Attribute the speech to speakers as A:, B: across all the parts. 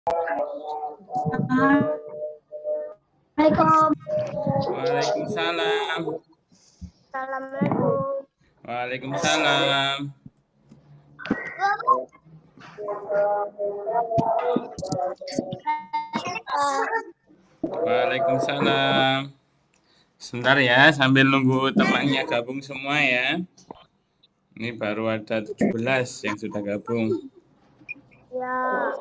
A: Assalamualaikum.
B: Waalaikumsalam.
A: Assalamualaikum.
B: Waalaikumsalam. Waalaikumsalam. Sebentar ya, sambil nunggu temannya gabung semua ya. Ini baru ada 17 yang sudah gabung.
A: Ya.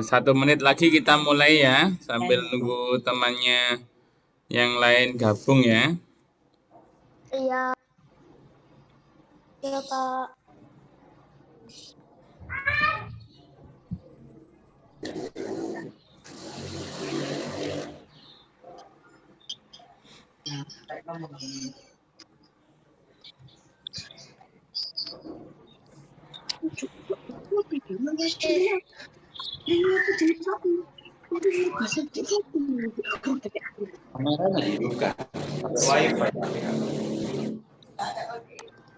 B: Satu menit lagi kita mulai ya, sambil nunggu temannya yang lain gabung ya.
A: Iya. Iya, Kak.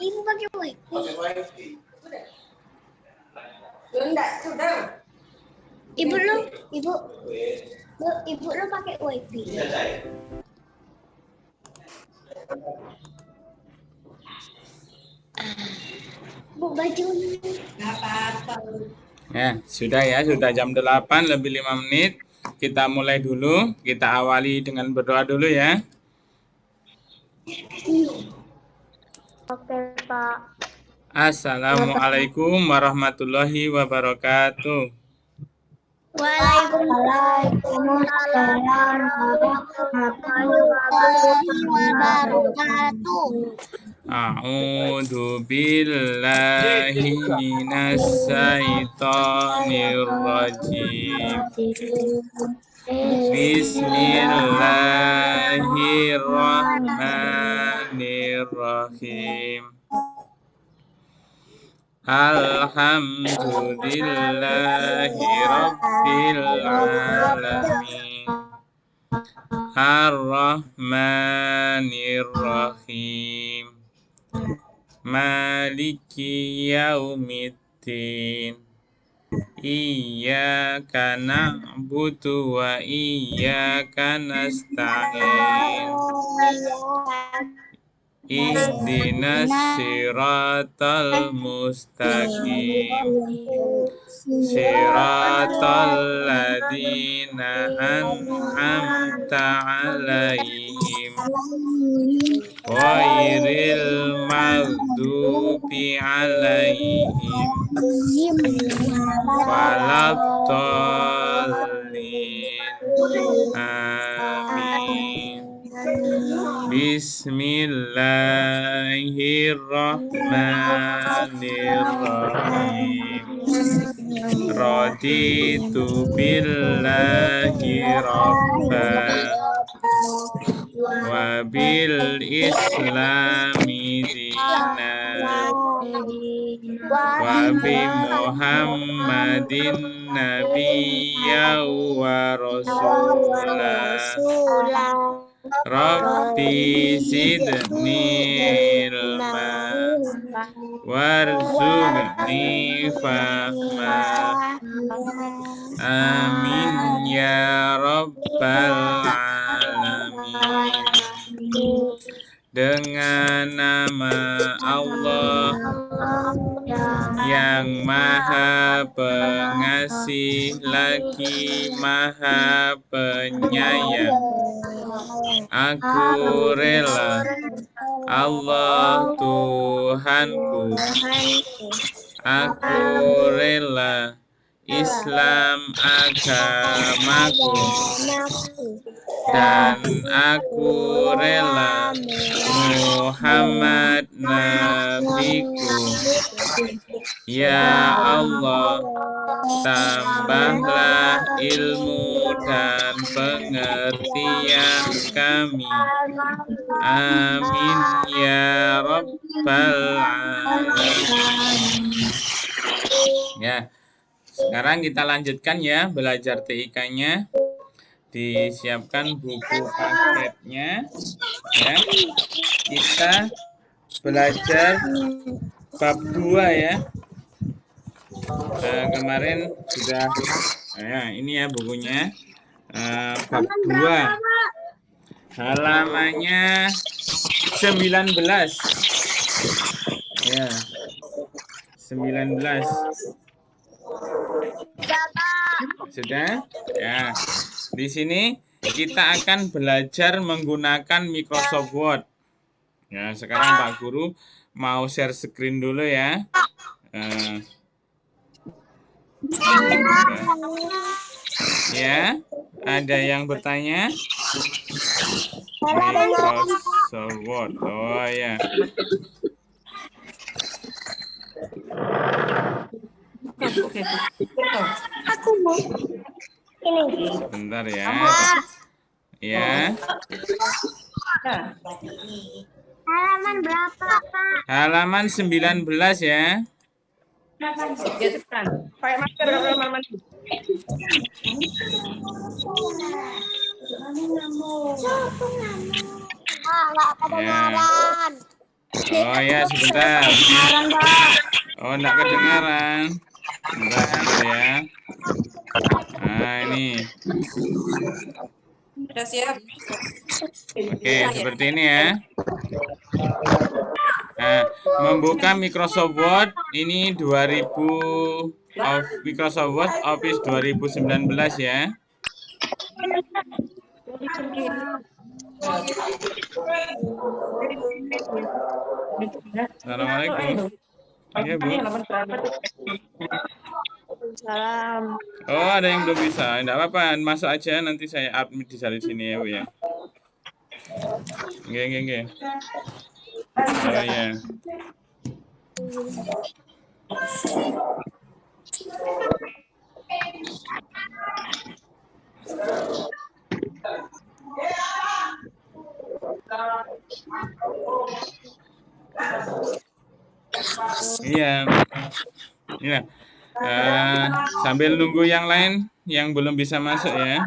A: Ibu pakai wifi. Ibu lu pakai wifi. Bu baju.
B: Ya, sudah jam 8 lebih 5 menit. Kita mulai dulu, kita awali dengan berdoa dulu ya.
A: Oke, Pak.
B: Assalamualaikum warahmatullahi wabarakatuh.
A: Waalaikumsalam warahmatullahi wabarakatuh.
B: A'udzu billahi minas syaitonir rajim. Bismillahirrahmanirrahim. Alhamdulillahi rabbil alamin. Ar-Rahmanir-Rahim. Maliki yaumiddin. Iyyaka na'budu wa iyyaka nasta'in. Ihdinas siratal mustaqim. Siratal ladzina an'amta 'alaihim ghairil maghdubi 'alaihim waladdallin. Amin. Bismillahirrahmanirrahim. Raditu billahi rabban wa bil islami dinan wa bi Muhammadin nabiyya wa rasulah. Rabbi zidni ilma warzuqni fahma. Amin ya rabbal alamin. Dengan nama Allah yang Maha Pengasih lagi Maha Penyayang. Aku rela Allah Tuhanku. Aku rela Islam agamaku. Dan aku rela Muhammad nabiku. Ya Allah, tambahlah ilmu dan pengertian kami. Amin ya rabbal alamin. Ya, sekarang kita lanjutkan ya belajar TIK-nya. Disiapkan buku paketnya ya. Kita belajar bab 2 ya. Kemarin sudah ya, ini ya bukunya. Bab 2 halamannya 19 ya, 19 sudah ya. Di sini kita akan belajar menggunakan Microsoft Word ya. Sekarang Pak Guru mau share screen dulu ya. Ya, ada yang bertanya? Microsoft Word. Oh ya.
A: Aku mau ini.
B: Sebentar ya. Ya.
A: Halaman berapa, Pak?
B: Halaman 19 ya.
C: Pakai masker kalau mandi.
A: Nggak kedengaran.
B: Oh ya, sebentar.
A: Kedengaran, Pak.
B: Oh, enggak kedengaran. Sebentar ya. Nah, ini.
C: Sudah siap?
B: Oke, seperti ini ya. Nah, membuka Microsoft Word ini 2000 Microsoft Word Office 2019 ya. Assalamualaikum. Iya, Bu.
C: Salam.
B: Oh, ada yang belum bisa. Enggak apa-apa, masuk aja nanti saya upload di sini ya, Bu ya. Nggih. Oh ya. Iya. Iya. Sambil nunggu yang lain yang belum bisa masuk ya.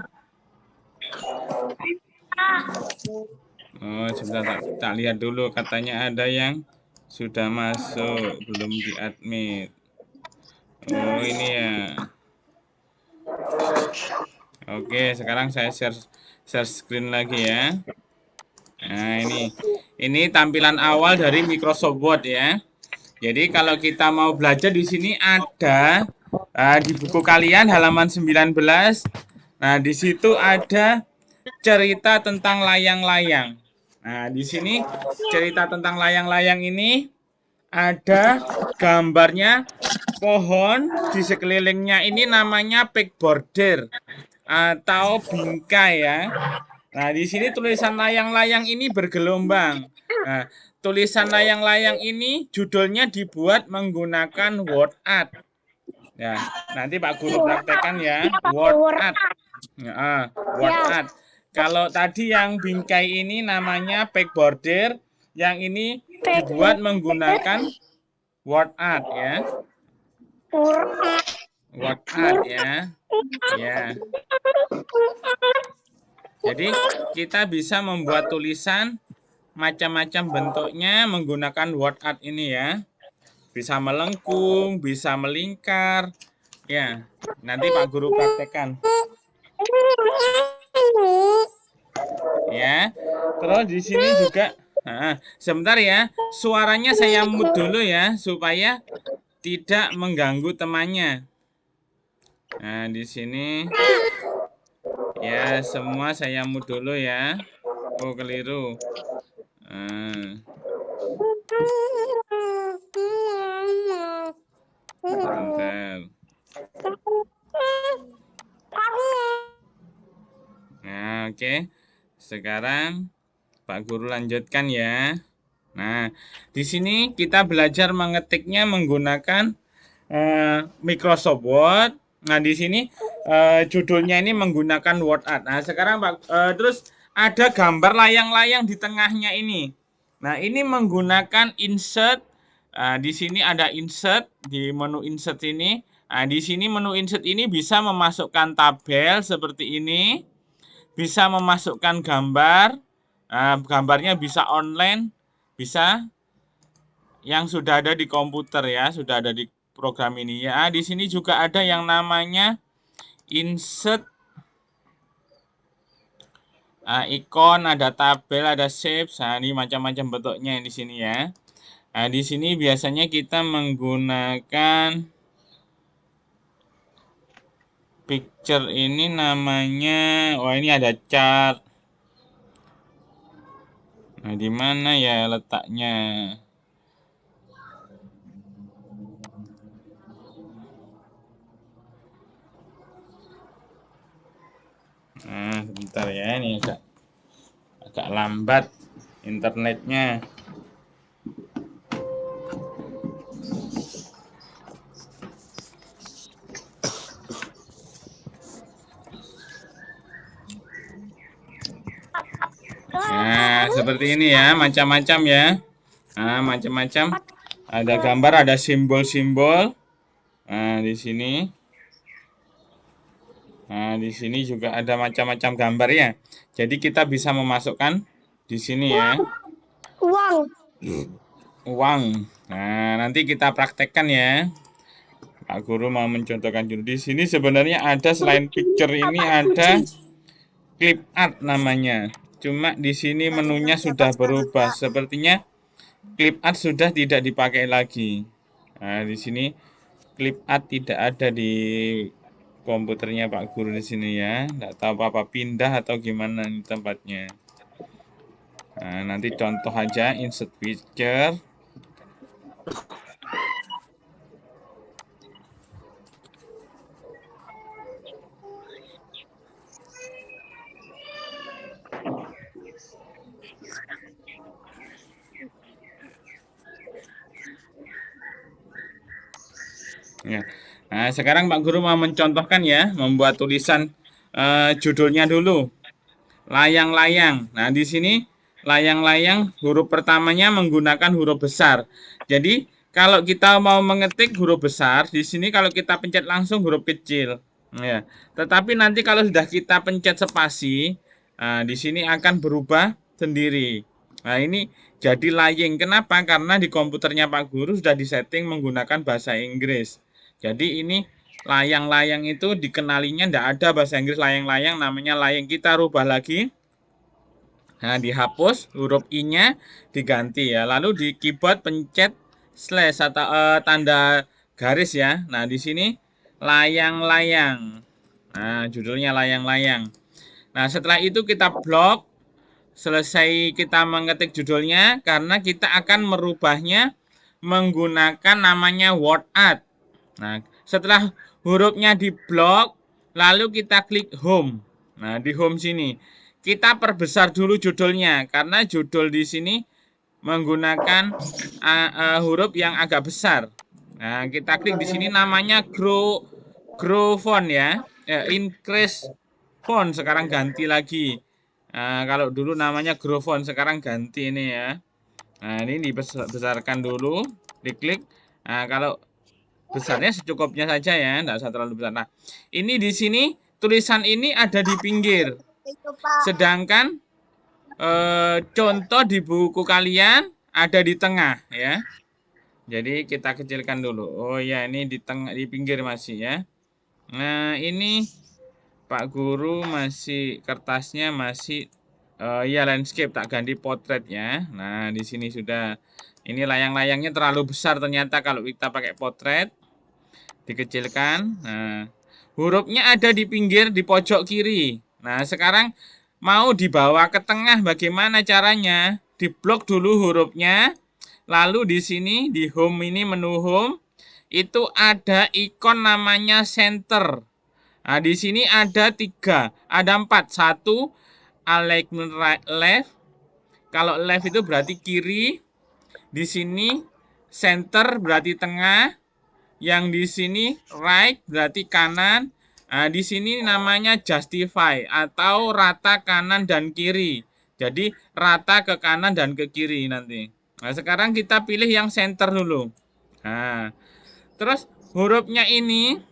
B: Oh, sebentar tak lihat dulu, katanya ada yang sudah masuk belum di-admit. Oh, ini ya. Oke, sekarang saya share screen lagi ya. Nah, ini tampilan awal dari Microsoft Word ya. Jadi kalau kita mau belajar di sini ada di buku kalian halaman 19. Nah, di situ ada cerita tentang layang-layang. Nah, di sini cerita tentang layang-layang ini ada gambarnya pohon, di sekelilingnya ini namanya pegborder atau bingkai ya. Nah, di sini tulisan layang-layang ini bergelombang. Nah, tulisan layang-layang ini judulnya dibuat menggunakan word art. Ya, nanti Pak Guru praktekkan ya, word art. Ya, word art. Kalau tadi yang bingkai ini namanya pegborder, yang ini dibuat menggunakan word art ya. Word art ya. Ya. Jadi kita bisa membuat tulisan macam-macam bentuknya menggunakan word art ini ya. Bisa melengkung, bisa melingkar. Ya, nanti Pak Guru praktekkan. Ya. Terus di sini juga sebentar ya. Suaranya saya mute dulu ya supaya tidak mengganggu temannya. Nah, di sini ya semua saya mute dulu ya. Oh, keliru. Sebentar. Nah, oke. Sekarang Pak Guru lanjutkan ya. Nah, di sini kita belajar mengetiknya menggunakan Microsoft Word. Nah, di sini judulnya ini menggunakan word art. Nah, sekarang Pak terus ada gambar layang-layang di tengahnya ini. Nah, ini menggunakan insert. Di sini ada insert di menu insert ini. Nah, di sini menu insert ini bisa memasukkan tabel seperti ini. Bisa memasukkan gambar. Gambarnya bisa online, bisa yang sudah ada di komputer ya, sudah ada di program ini ya. Di sini juga ada yang namanya insert ikon, ada tabel, ada shapes. Nah, ini macam-macam bentuknya di sini ya. Nah, di sini biasanya kita menggunakan picture ini namanya, ini ada chart. Nah, di mana ya letaknya? Nah, sebentar ya, ini agak lambat internetnya. Nah, seperti ini ya, macam-macam ya. Nah, macam-macam. Ada gambar, ada simbol-simbol. Nah, di sini. Nah, di sini juga ada macam-macam gambar ya. Jadi kita bisa memasukkan di sini ya. Uang. Nah, nanti kita praktekkan ya. Pak Guru mau mencontohkan dulu. Di sini sebenarnya ada selain picture ini ada clip art namanya. Cuma di sini menunya sudah berubah. Sepertinya clip art sudah tidak dipakai lagi. Nah, di sini clip art tidak ada di komputernya Pak Guru di sini ya. Nggak tahu apa pindah atau gimana nih tempatnya. Nah, nanti contoh aja insert picture. Ya. Nah, sekarang Pak Guru mau mencontohkan ya, membuat tulisan judulnya dulu. Layang-layang. Nah, di sini layang-layang huruf pertamanya menggunakan huruf besar. Jadi, kalau kita mau mengetik huruf besar, di sini kalau kita pencet langsung huruf kecil. Ya. Tetapi nanti kalau sudah kita pencet spasi, di sini akan berubah sendiri. Nah, ini jadi laying. Kenapa? Karena di komputernya Pak Guru sudah disetting menggunakan bahasa Inggris. Jadi ini layang-layang itu dikenalinya tidak ada bahasa Inggris layang-layang, namanya layang. Kita rubah lagi. Nah, dihapus huruf I-nya diganti ya. Lalu di keyboard pencet slash atau tanda garis ya. Nah, di sini layang-layang. Nah, judulnya layang-layang. Nah, setelah itu kita blok. Selesai kita mengetik judulnya karena kita akan merubahnya menggunakan namanya word art. Nah, setelah hurufnya diblok, lalu kita klik home. Nah, di home sini kita perbesar dulu judulnya karena judul di sini menggunakan huruf yang agak besar. Nah, kita klik di sini namanya grow font ya. Increase font sekarang ganti lagi. Nah, kalau dulu namanya grow font sekarang ganti ini ya. Nah, ini dibesarkan dulu, diklik. Nah, kalau besarnya secukupnya saja ya, tidak usah terlalu besar. Nah, ini di sini tulisan ini ada di pinggir.
A: Itu, Pak.
B: Sedangkan contoh di buku kalian ada di tengah ya. Jadi kita kecilkan dulu. Oh ya, ini di tengah, di pinggir masih ya. Nah, ini Pak Guru masih kertasnya masih ya landscape, tak ganti potret ya. Nah, di sini sudah. Ini layang-layangnya terlalu besar ternyata kalau kita pakai potret. Dikecilkan. Nah, hurufnya ada di pinggir di pojok kiri. Nah, sekarang mau dibawa ke tengah bagaimana caranya? Diblok dulu hurufnya. Lalu di sini di home ini menu home itu ada ikon namanya center. Nah, di sini ada 3, ada 4. 1 alignment left. Kalau left itu berarti kiri. Di sini center berarti tengah. Yang di sini right berarti kanan. Nah, di sini namanya justify atau rata kanan dan kiri. Jadi rata ke kanan dan ke kiri nanti. Nah, sekarang kita pilih yang center dulu. Nah, terus hurufnya ini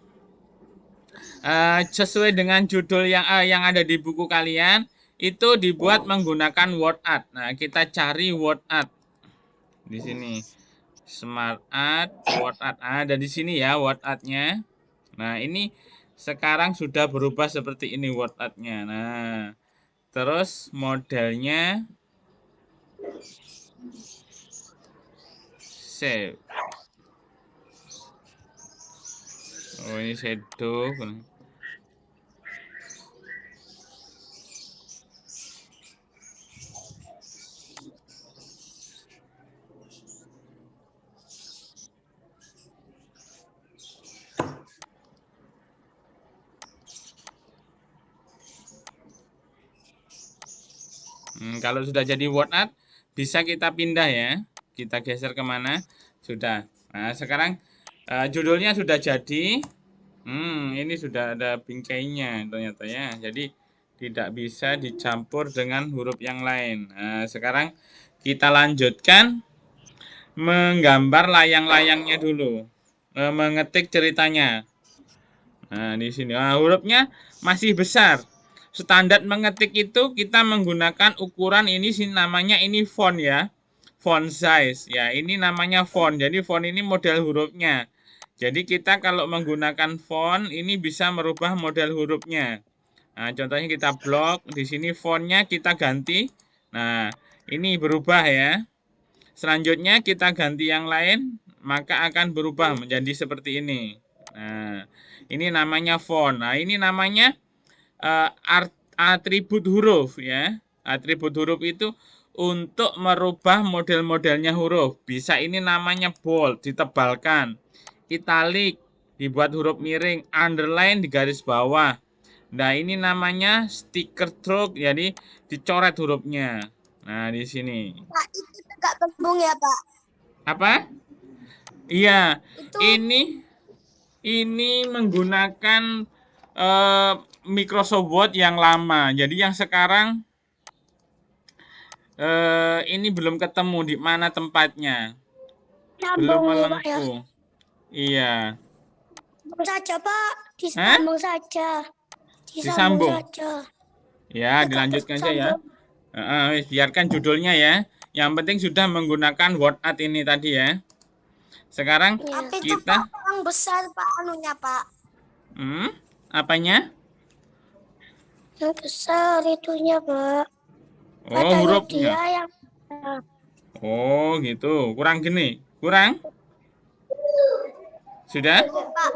B: sesuai dengan judul yang ada di buku kalian itu dibuat menggunakan word art. Nah, kita cari word art di sini. Smart art, word art ada di sini ya word artnya. Nah, ini sekarang sudah berubah seperti ini word artnya. Nah, terus modelnya save. Oh, ini shadow. Kalau sudah jadi word art, bisa kita pindah ya. Kita geser kemana? Sudah. Nah, sekarang judulnya sudah jadi. Ini sudah ada bingkainya ternyata ya. Jadi tidak bisa dicampur dengan huruf yang lain. Nah, sekarang kita lanjutkan menggambar layang-layangnya dulu. Mengetik ceritanya. Nah, di sini. Nah, hurufnya masih besar. Standar mengetik itu kita menggunakan ukuran ini sih namanya ini font ya. Font size. Ya, ini namanya font. Jadi font ini model hurufnya. Jadi kita kalau menggunakan font ini bisa merubah model hurufnya. Nah, contohnya kita blok, di sini fontnya kita ganti. Nah, ini berubah ya. Selanjutnya kita ganti yang lain, maka akan berubah menjadi seperti ini. Nah, ini namanya font. Nah, ini namanya atribut huruf ya. Atribut huruf itu untuk merubah model-modelnya huruf. Bisa ini namanya bold, ditebalkan. Italic, dibuat huruf miring. Underline di garis bawah. Nah, ini namanya sticker stroke, jadi dicoret hurufnya. Nah, di sini.
A: Pak, itu tegak tembung ya, Pak?
B: Apa? Iya,
A: Itu
B: ini menggunakan Microsoft Word yang lama. Jadi yang sekarang ini belum ketemu di mana tempatnya. Belum
A: sambung ya, Pak ya.
B: melengkung. Iya.
A: Sambung saja, Pak.
B: Hah?
A: Disambung saja. Disambung
B: Disambung.
A: saja.
B: Ya,
A: Tetap
B: dilanjutkan saja ya.
A: tersambung.
B: Biarkan judulnya ya. Yang penting sudah menggunakan word art ini tadi ya. Sekarang
A: Tapi itu
B: kita
A: Pak yang besar Pak anunya Pak.
B: apanya?
A: Yang besar itunya Pak.
B: Oh,
A: Katanya
B: hurufnya.
A: dia yang
B: Oh, gitu. Kurang gini. Kurang? Sudah?
A: Pak.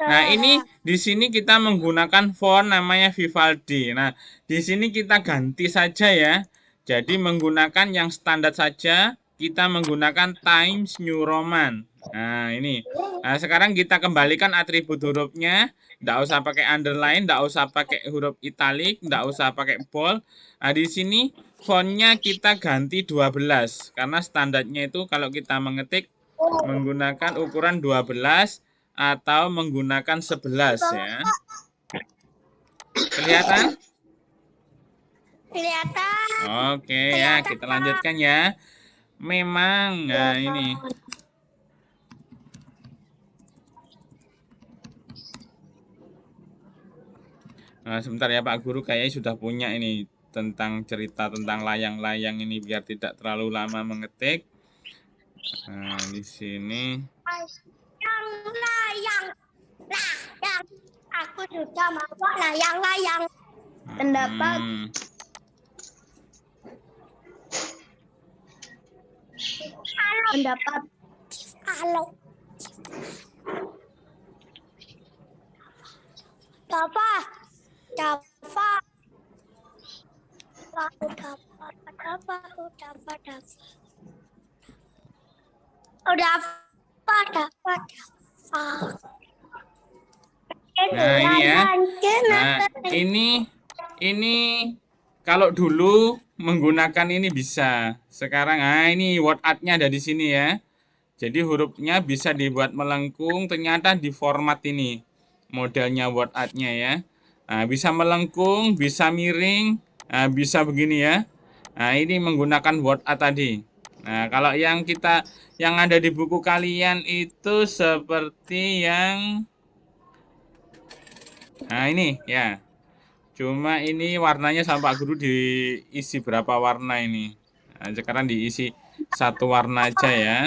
B: Nah, ini di sini kita menggunakan font namanya Vivaldi. Nah, di sini kita ganti saja ya. Jadi menggunakan yang standar saja, kita menggunakan Times New Roman. Nah, ini. Nah, sekarang kita kembalikan atribut hurufnya. Tidak usah pakai underline, tidak usah pakai huruf italic, tidak usah pakai bold. Nah, di sini fontnya kita ganti 12. Karena standarnya itu kalau kita mengetik menggunakan ukuran 12 atau menggunakan 11 ya. Kelihatan?
A: Kelihatan.
B: Oke ya, kita lanjutkan ya. Memang, nah ini. Nah, sebentar ya Pak Guru, kayaknya sudah punya ini tentang cerita tentang layang-layang ini biar tidak terlalu lama mengetik. Nah, di sini.
A: Layang. Aku juga mau layang-layang.
C: Pendapat. Pendapat.
A: Halo. Dafa. Dafa.
B: Nah, ini ya. Nah, ini kalau dulu menggunakan ini bisa. Sekarang ini word art-nya ada di sini ya. Jadi hurufnya bisa dibuat melengkung, ternyata di format ini. Modelnya word art-nya ya. Nah, bisa melengkung, bisa miring, bisa begini ya. Nah, ini menggunakan word art tadi. Nah, kalau yang ada di buku kalian itu seperti yang ini ya. Cuma ini warnanya sama Pak Guru diisi berapa warna ini. Nah, sekarang diisi satu warna aja ya.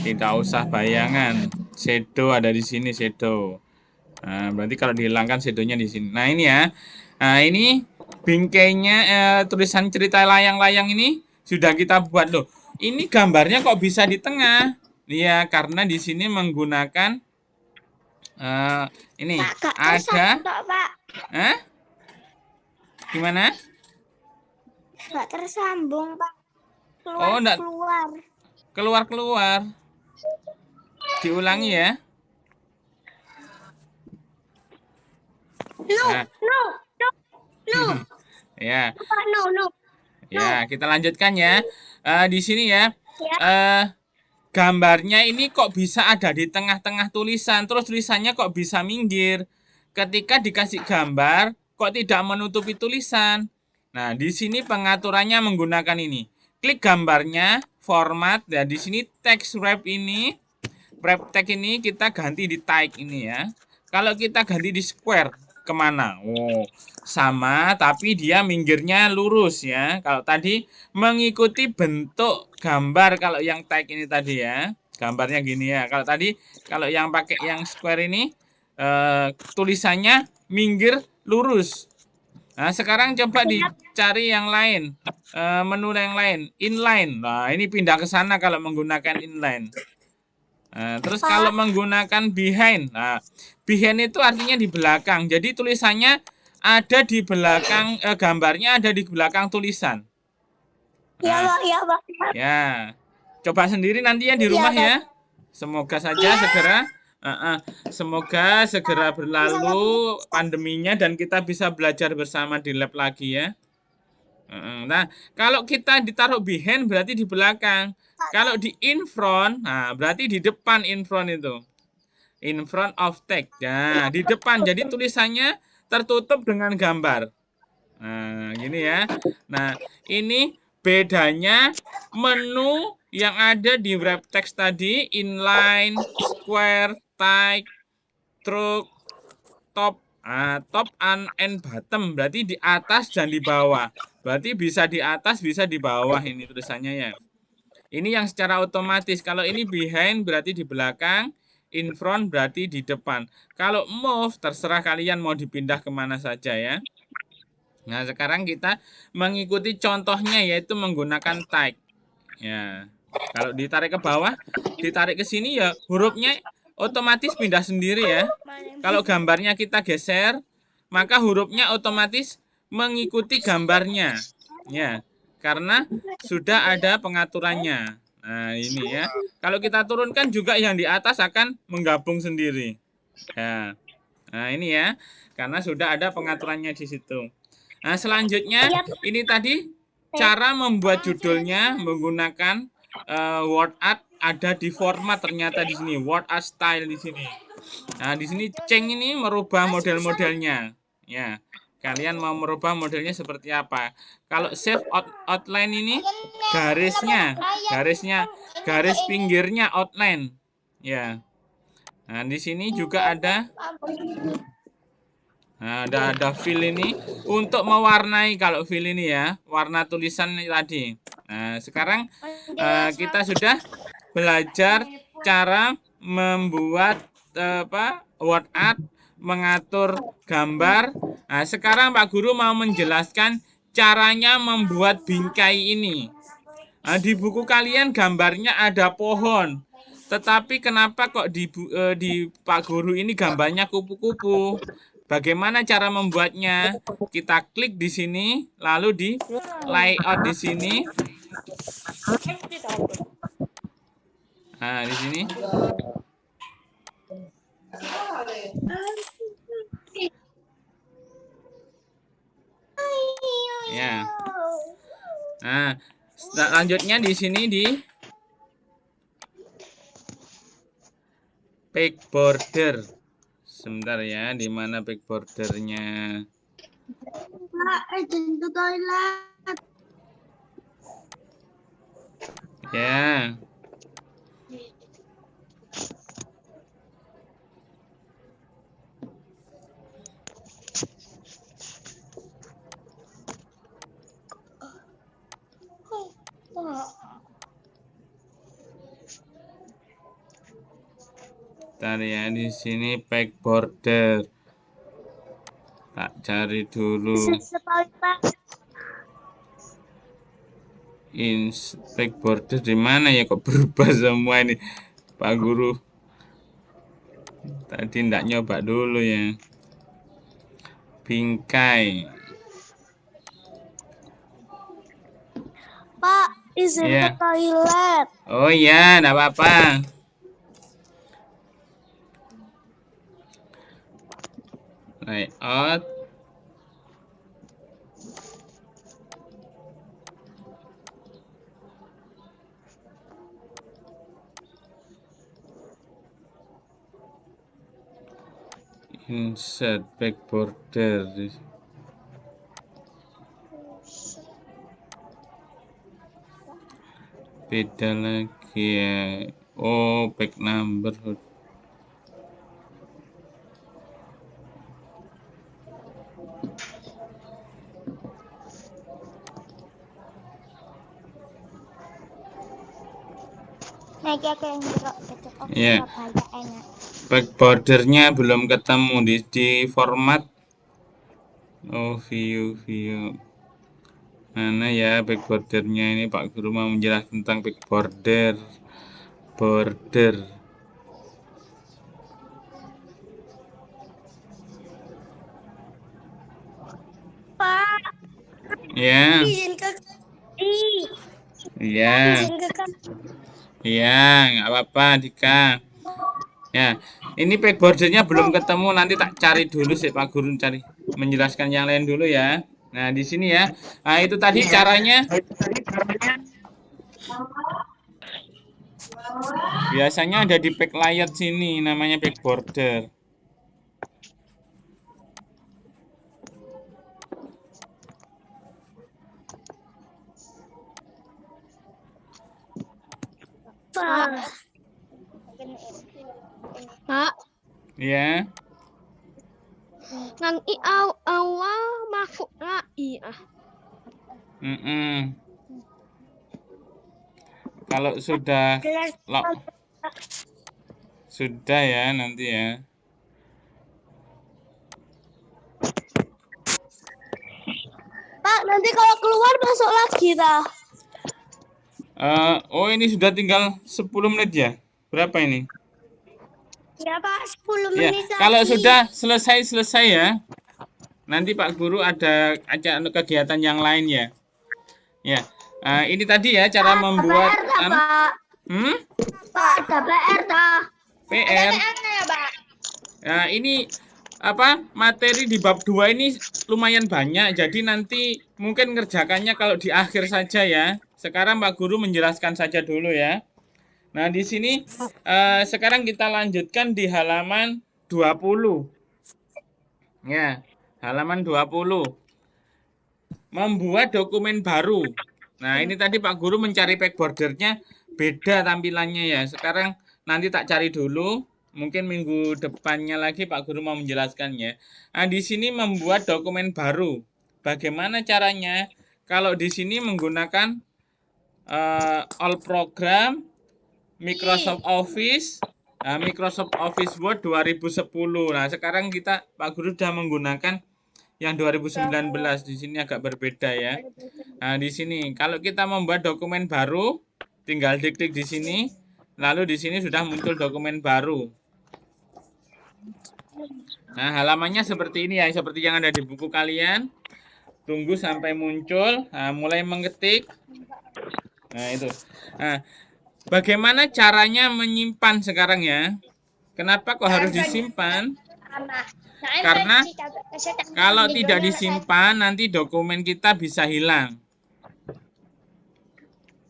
B: Tidak usah bayangan. Shadow ada di sini, shadow. Nah, berarti kalau dihilangkan shadownya di sini. Nah, ini ya. Nah, ini bingkainya tulisan cerita layang-layang ini sudah kita buat loh. Ini gambarnya kok bisa di tengah? Iya, karena di sini menggunakan ini ada.
A: Pak.
B: Gimana?
A: Nggak tersambung, Pak.
B: Oh, enggak keluar. Diulangi ya.
A: No.
B: Ya.
A: No.
B: Ya, kita lanjutkan ya. Di sini ya.
A: Ya.
B: Gambarnya ini kok bisa ada di tengah-tengah tulisan, terus tulisannya kok bisa minggir. Ketika dikasih gambar, kok tidak menutupi tulisan. Nah, di sini pengaturannya menggunakan ini. Klik gambarnya, format, ya di sini text wrap ini, wrap text ini kita ganti di type ini ya. Kalau kita ganti di square, kemana? Oh, sama, tapi dia minggirnya lurus ya. Kalau tadi mengikuti bentuk gambar, kalau yang tag ini tadi ya, gambarnya gini ya. Kalau yang pakai yang square ini, tulisannya minggir lurus. Nah, sekarang coba dicari yang lain, menu yang lain, inline. Nah, ini pindah ke sana kalau menggunakan inline. Nah, terus kalau menggunakan behind, nah behind itu artinya di belakang. Jadi tulisannya ada di belakang, gambarnya ada di belakang tulisan. Nah,
A: Iya, Pak.
B: ya, coba sendiri nanti ya di rumah ya. Semoga saja segera berlalu pandeminya dan kita bisa belajar bersama di lab lagi ya. Nah, kalau kita ditaruh behind berarti di belakang. Kalau di in front, nah berarti di depan in front itu. In front of text. Nah, di depan. Jadi tulisannya tertutup dengan gambar. Nah, gini ya. Nah, ini bedanya menu yang ada di wrap text tadi, inline, square, type, stroke, top, top and bottom. Berarti di atas dan di bawah. Berarti bisa di atas, bisa di bawah ini tulisannya ya. Ini yang secara otomatis. Kalau ini behind berarti di belakang, in front berarti di depan. Kalau move terserah kalian mau dipindah kemana saja ya. Nah, sekarang kita mengikuti contohnya yaitu menggunakan type. Ya. Kalau ditarik ke bawah, ditarik ke sini ya hurufnya otomatis pindah sendiri ya. Kalau gambarnya kita geser, maka hurufnya otomatis mengikuti gambarnya. Ya, karena sudah ada pengaturannya. Nah, ini ya. Kalau kita turunkan juga yang di atas akan menggabung sendiri. Ya. Nah, ini ya. Karena sudah ada pengaturannya di situ. Nah, selanjutnya ini tadi cara membuat judulnya menggunakan word art ada di format ternyata di sini word art style di sini. Nah, di sini Ceng ini merubah model-modelnya. Ya. Kalian mau merubah modelnya seperti apa? Kalau save outline ini garis pinggirnya outline. Ya. Nah, di sini juga ada Nah, ada fill ini untuk mewarnai kalau fill ini ya, warna tulisan tadi. Nah, sekarang kita sudah belajar cara membuat word art, mengatur gambar. Nah, sekarang Pak Guru mau menjelaskan caranya membuat bingkai ini. Nah, di buku kalian gambarnya ada pohon. Tetapi kenapa kok di Pak Guru ini gambarnya kupu-kupu? Bagaimana cara membuatnya? Kita klik di sini, lalu di layout di sini. Nah, di sini. Ya. Nah, selanjutnya di sini di back border. Sebentar ya, di mana back bordernya?
A: Izin ke toilet.
B: Ya. Bentar ya, di sini back border. Tak cari dulu. Back border di mana ya, kok berubah semua ini Pak Guru? Tadi ndak nyoba dulu ya. Bingkai.
A: Pak, izin
B: Ya.
A: ke toilet.
B: Oh iya, ndak apa-apa. Layout. Insert back border. Beda lagi ya. Oh, back number. Ya. Back bordernya belum ketemu di format. Oh, view. Mana ya back bordernya ini? Pak Guru mau menjelaskan tentang back border.
A: Pak,
B: Ya.
A: izin ke
B: Ya.
A: izin ke
B: Iya, nggak apa-apa, Dika. Ya, ini back bordernya belum ketemu. Nanti tak cari dulu sih Pak Guru, cari menjelaskan yang lain dulu ya. Nah, di sini ya. Nah, itu tadi caranya. Biasanya ada di back layout sini, namanya back border.
A: Pak,
B: Ya.
A: nang awal masuk lagi
B: Kalau sudah sudah ya nanti ya.
A: Pak, nanti kalau keluar masuk lagi dah.
B: Oh, ini sudah tinggal 10 menit ya. Berapa ini?
A: Ya Pak, 10
B: Ya,
A: menit lagi.
B: kalau sudah selesai ya. Nanti Pak Guru ada acara kegiatan yang lain ya. Ya, ini tadi ya cara membuat.
A: Pak. Pak, ada PR dah.
B: PR.
A: ya Pak.
B: Nah, ini materi di bab 2 ini lumayan banyak. Jadi nanti mungkin ngerjakannya kalau di akhir saja ya. Sekarang Pak Guru menjelaskan saja dulu ya. Nah, di sini sekarang kita lanjutkan di halaman 20. Ya, halaman 20. Membuat dokumen baru. Nah, ini tadi Pak Guru mencari back bordernya beda tampilannya ya. Sekarang nanti tak cari dulu. mungkin minggu depannya lagi Pak Guru mau menjelaskannya. Nah, di sini membuat dokumen baru. Bagaimana caranya? Kalau di sini menggunakan all program, Microsoft Office, Microsoft Office Word 2010. Nah, sekarang Pak Guru sudah menggunakan yang 2019. Di sini agak berbeda ya. Nah, di sini kalau kita membuat dokumen baru, tinggal diklik di sini, lalu di sini sudah muncul dokumen baru. Nah, halamannya seperti ini ya, seperti yang ada di buku kalian. Tunggu sampai muncul, mulai mengetik. Nah, itu. Nah, bagaimana caranya menyimpan sekarang ya? Kenapa kok harus disimpan? Karena kalau tidak disimpan, nanti dokumen kita bisa hilang.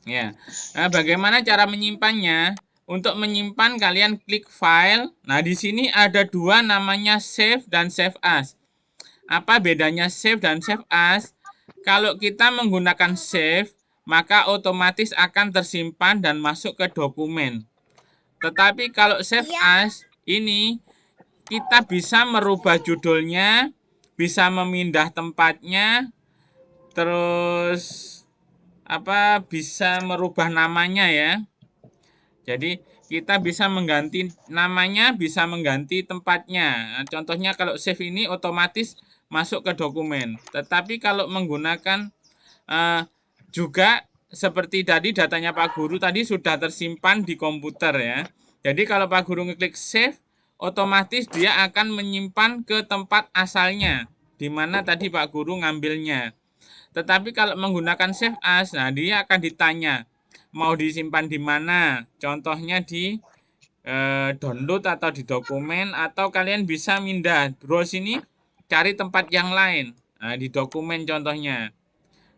B: Ya. Nah, bagaimana cara menyimpannya? Untuk menyimpan kalian klik file. Nah, di sini ada dua namanya save dan save as. Apa bedanya save dan save as? Kalau kita menggunakan save, maka otomatis akan tersimpan dan masuk ke dokumen. Tetapi kalau save as, ini kita bisa merubah judulnya, bisa memindah tempatnya, terus bisa merubah namanya ya. Jadi kita bisa mengganti namanya, bisa mengganti tempatnya. Nah, contohnya kalau save ini otomatis masuk ke dokumen. Tetapi kalau menggunakan juga seperti tadi datanya Pak Guru tadi sudah tersimpan di komputer ya. Jadi kalau Pak Guru ngeklik save, otomatis dia akan menyimpan ke tempat asalnya, di mana tadi Pak Guru ngambilnya. Tetapi kalau menggunakan save as, nah dia akan ditanya mau disimpan di mana. Contohnya di download atau di dokumen, atau kalian bisa mindah browse ini cari tempat yang lain. Nah, di dokumen contohnya.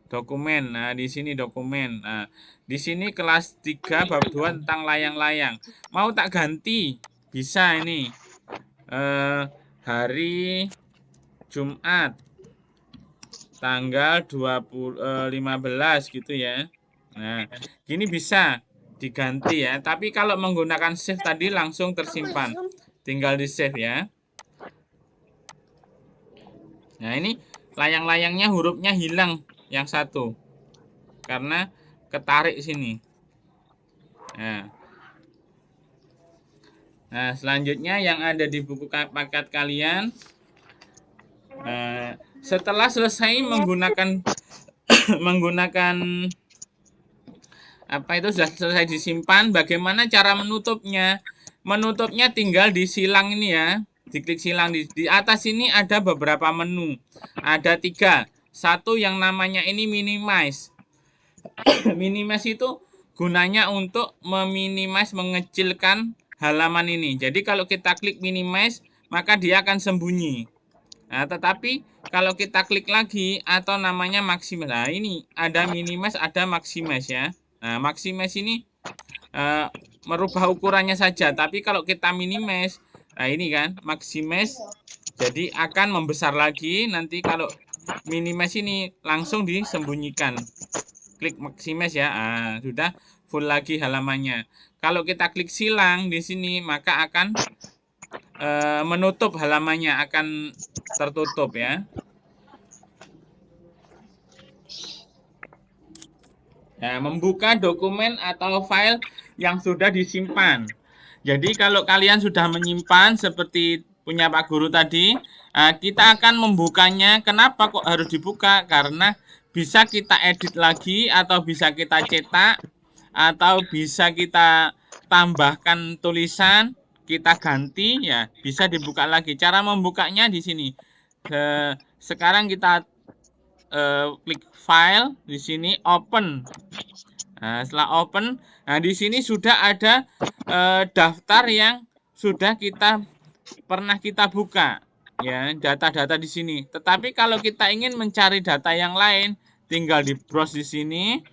B: Dokumen. Nah, di sini dokumen. Nah, di sini kelas 3 bab 2 tentang layang-layang. Mau tak ganti? Bisa ini. Hari Jumat tanggal 15 gitu ya. Nah, gini bisa diganti ya. Tapi kalau menggunakan save tadi langsung tersimpan. Tinggal di save ya. Nah, ini layang-layangnya hurufnya hilang yang satu. Karena ketarik sini. Nah, selanjutnya yang ada di buku paket kalian. Setelah selesai menggunakan sudah selesai disimpan, bagaimana cara menutupnya? Menutupnya tinggal di silang ini ya, diklik silang di atas ini ada beberapa menu, ada 3. Satu yang namanya ini minimize. Minimize itu gunanya untuk meminimize, mengecilkan halaman ini. Jadi kalau kita klik minimize, maka dia akan sembunyi. Nah, tetapi kalau kita klik lagi atau namanya maximize. Nah, ini ada minimize, ada maximize ya. Nah, maximize ini merubah ukurannya saja. Tapi kalau kita minimize, nah ini kan maximize, jadi akan membesar lagi. Nanti kalau minimize ini langsung disembunyikan. Klik maximize ya. Nah, sudah full lagi halamannya. Kalau kita klik silang di sini, maka akan menutup halamannya, akan tertutup ya. Nah, membuka dokumen atau file yang sudah disimpan. Jadi kalau kalian sudah menyimpan seperti punya Pak Guru tadi, kita akan membukanya. Kenapa kok harus dibuka? Karena bisa kita edit lagi, atau bisa kita cetak, atau bisa kita tambahkan tulisan, kita ganti ya, bisa dibuka lagi. Cara membukanya di sini. Sekarang kita klik file, di sini open. Nah, setelah open, nah di sini sudah ada daftar yang sudah pernah kita buka ya, data-data di sini. Tetapi kalau kita ingin mencari data yang lain, tinggal di browse di sini,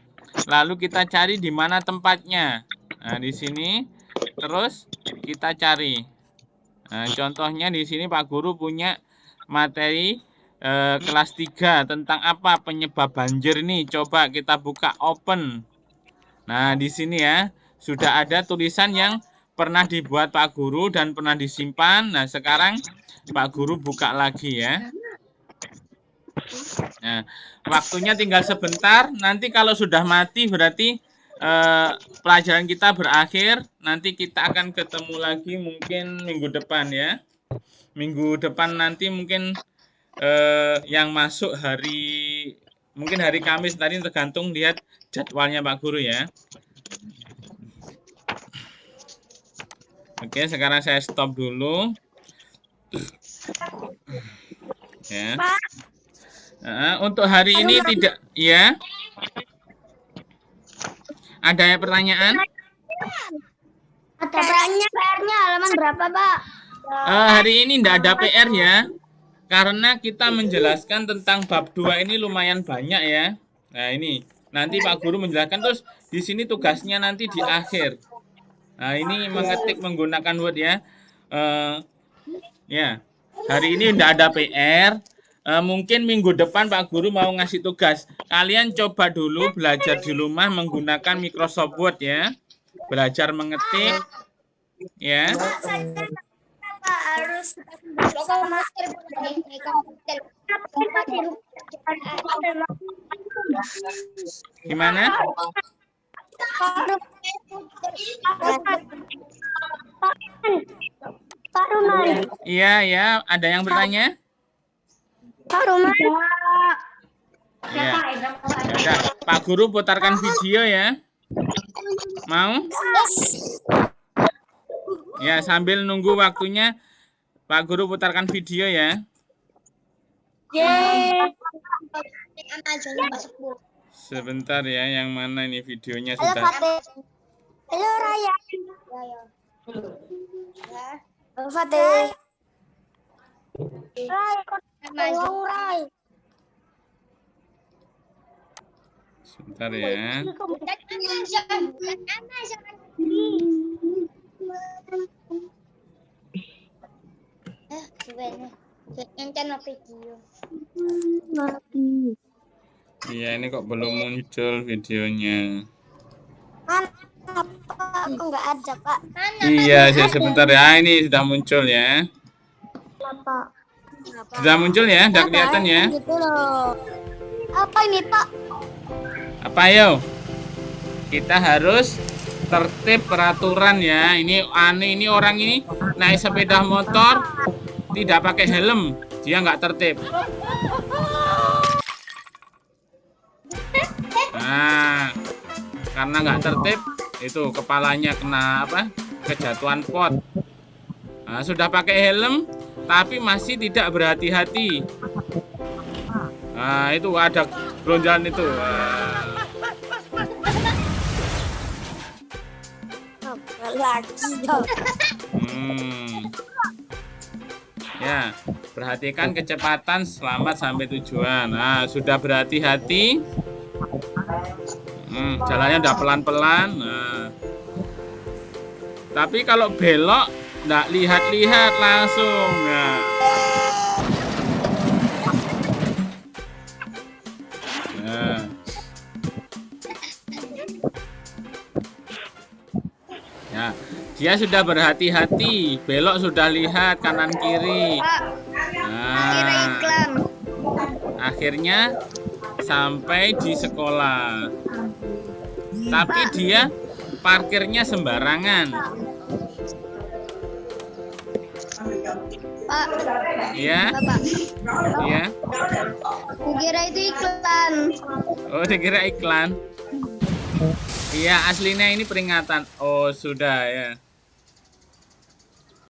B: lalu kita cari di mana tempatnya. Nah, di sini terus kita cari. Nah, contohnya di sini Pak Guru punya materi kelas 3 tentang apa? Penyebab banjir ini. Coba kita buka open. Nah, di sini ya sudah ada tulisan yang pernah dibuat Pak Guru dan pernah disimpan. Nah, sekarang Pak Guru buka lagi ya. Nah, waktunya tinggal sebentar. Nanti kalau sudah mati berarti pelajaran kita berakhir. Nanti kita akan ketemu lagi mungkin minggu depan ya. Minggu depan nanti mungkin yang masuk mungkin hari Kamis tadi, tergantung lihat jadwalnya Pak Guru ya. Oke, sekarang saya stop dulu. Ya. Untuk hari ini tidak ya. Ada pertanyaan?
A: Ada PR-nya halaman berapa, Pak?
B: Hari ini tidak ada PR ya. Karena kita menjelaskan tentang bab 2 ini lumayan banyak ya. Nah, ini nanti Pak Guru menjelaskan, terus di sini tugasnya nanti di akhir. Nah, ini mengetik menggunakan Word ya. Ya. Hari ini tidak ada PR. Mungkin minggu depan Pak Guru mau ngasih tugas. Kalian coba dulu belajar di rumah menggunakan Microsoft Word ya. Belajar mengetik ya.
A: Pak harus pakai masker di komputer.
B: Gimana?
A: Pak Rumah.
B: Iya, ya. Ada yang bertanya?
A: Pak Rumah.
B: Ya. Udah, Pak Guru putarkan video ya. Mau? Ya, sambil nunggu waktunya, Pak Guru putarkan video ya. Sebentar ya, yang mana ini videonya
A: Halo,
B: sudah.
A: Fatih. Halo, Raya. Halo, Fatih. Rai, kok Rai?
B: Sebentar ya. Iya, ini kok belum muncul videonya.
A: Apa? Kok nggak ada, Pak?
B: Iya, sebentar ya. Ini sudah muncul ya.
A: Apa?
B: Sudah muncul ya, sudah kelihatan ya.
A: Gitu loh. Apa ini, Pak?
B: Apa ayo? Kita harus tertib peraturan ya. Ini aneh, ini orang ini naik sepeda motor tidak pakai helm, dia nggak tertib. Nah, karena nggak tertib, itu kepalanya kena apa? Kejatuhan pot. Nah, sudah pakai helm, tapi masih tidak berhati-hati. Nah, itu ada geronjalan itu.
A: Lagi dong.
B: Ya, perhatikan kecepatan, selamat sampai tujuan. Nah, sudah berhati-hati. Jalannya udah pelan-pelan. Nah. Tapi kalau belok, nggak lihat-lihat langsung. Nah. Nah. Ya, dia sudah berhati-hati, belok sudah lihat kanan kiri. Nah, akhirnya sampai di sekolah. Tapi dia parkirnya sembarangan.
A: Pak.
B: Iya.
A: Bapak.
B: Iya.
A: Kukira itu iklan.
B: Oh, dikira iklan. Iya, aslinya ini peringatan. Oh, sudah ya.